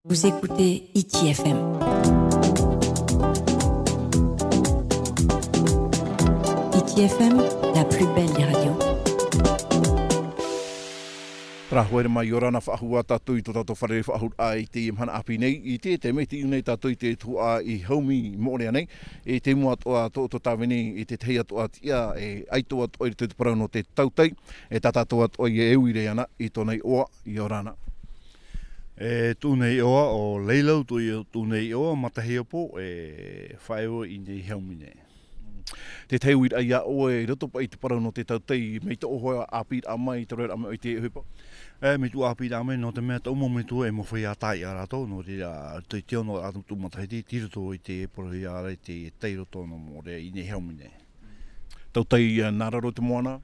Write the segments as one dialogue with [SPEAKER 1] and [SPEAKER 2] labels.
[SPEAKER 1] Vous écoutez ITFM. ITFM, la plus belle des radios.
[SPEAKER 2] Rahwere mai orana whaahua tātou I tō tātou wharere whaahur a I te imhana api nei. I te mei te iunei tātou I te tua I haumi mōrea nei. E te mua toa tō tāwene I te teia toa tia e aitoa toa I te parau no te tautei. E tātātoa toa I euire ana I tōnei oa I orana.
[SPEAKER 3] E tūnei oa o leilau tūnei oa matahia po e whaewa I nei haumi nei.
[SPEAKER 2] Te teiwit ai a oe roto pa I te parau no te tautei mei te ohoa apit a mai te reo ame o te hupa.
[SPEAKER 3] Me tu apit a mai no te mea tau momi tu e mo whai a tai a rato no te teo no atu tu matahiti tiroto I te porohi a rei te teiroto no mo rea I nei haumi nei.
[SPEAKER 2] Tautei nāraro te moana?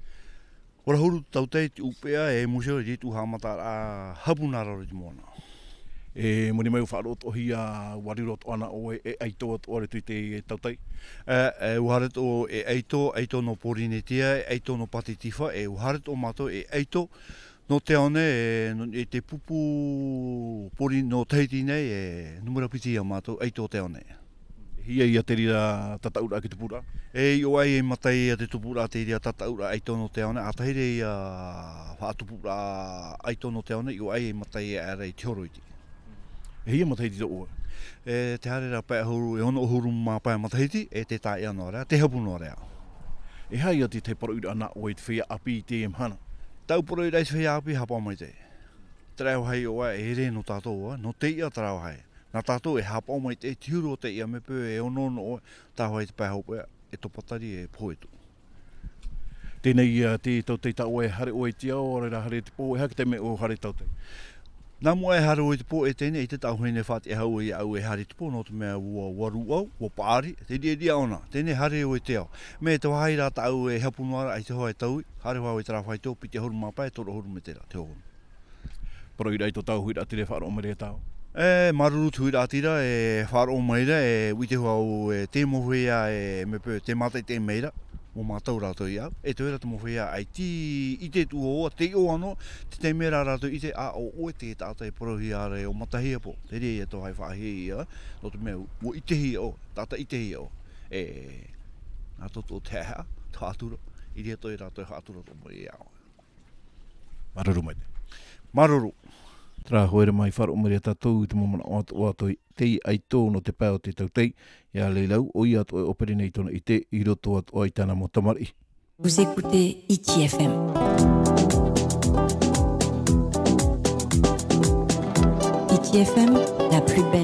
[SPEAKER 3] Ora huru tautei te upea e museo I tu hamata a hapu nāraro te moana.
[SPEAKER 2] E moni mai whaarot ohi a warirot ana o e aitoa ore tui te tautei?
[SPEAKER 3] Uharet o e eito no porinetia, e eito no patitifa, e uharet o mato e eito no te one e te pupu pori no teiti nei e numera piti a mato, eito te one.
[SPEAKER 2] Hia ia te rira tataura ki te pura?
[SPEAKER 3] E o ai e matai a te tupura te rira tataura eito no te one, a tahire i a whaatupura eito no te one, i o ai e matai a rei te horoiti.
[SPEAKER 2] Hia matahiti to oa?
[SPEAKER 3] E te harera pai huru, e ono huru mā pai matahiti, e te tai anō rea, te hapu nō rea.
[SPEAKER 2] E hai ati te paraura ana o e te whia api I te mhana?
[SPEAKER 3] Tau poro I reis whia api hapa mai te. Trau hai oa e re no tātou oa, no te ia trau hai. Nā tātou e hapa mai te, tiuru o te ia me pō e ono no oa, tāu hai te pai haupa e topatari e poetu.
[SPEAKER 2] Tēnei te tautei ta oe hare oe tia o reira hare te pō, e hake te me o hare tautei?
[SPEAKER 3] Nā mua e hare oe te pō e tēnei, I te tau hene whāti e hau e au e hare te pō, no te mea ua waru au, ua pāri, te ria ona, tēnei hare oe te au. Me te wahai rā tau e hapu noara, ai te hoa e taui, hare hoa e tera whai tō, pi te horu māpai, tōra horu me tera, te horu.
[SPEAKER 2] Pero I rei tō tau hui rātire whaaro o mere tau?
[SPEAKER 3] Maruru tui rātira e whaaro o meira, e wite hoa o te mohuia e me pō, te mātai te meira, mo mātau rātou I au, e te wera te mowhia ai I te tu oa, te o ano, te mera rātou I te a o oe te tātai porohi a rei o matahia po, te rei e tō hai whaahi I a, no te mea, o I te hi o, tātai I te hi o, nā toto te hea, te hātura, I rea toi rātou hātura tō mo I au.
[SPEAKER 2] Maruru mai te.
[SPEAKER 3] Maruru.
[SPEAKER 2] Tra hoere mai wharo o mere tātou I te momana o atu o atoi tei aitō no te pāo te tautei, ia leilau o I atu e opere nei tona I te I roto atu o I tāna mo tamari.
[SPEAKER 1] Vous écoutez ITFM. ITFM, la plus belle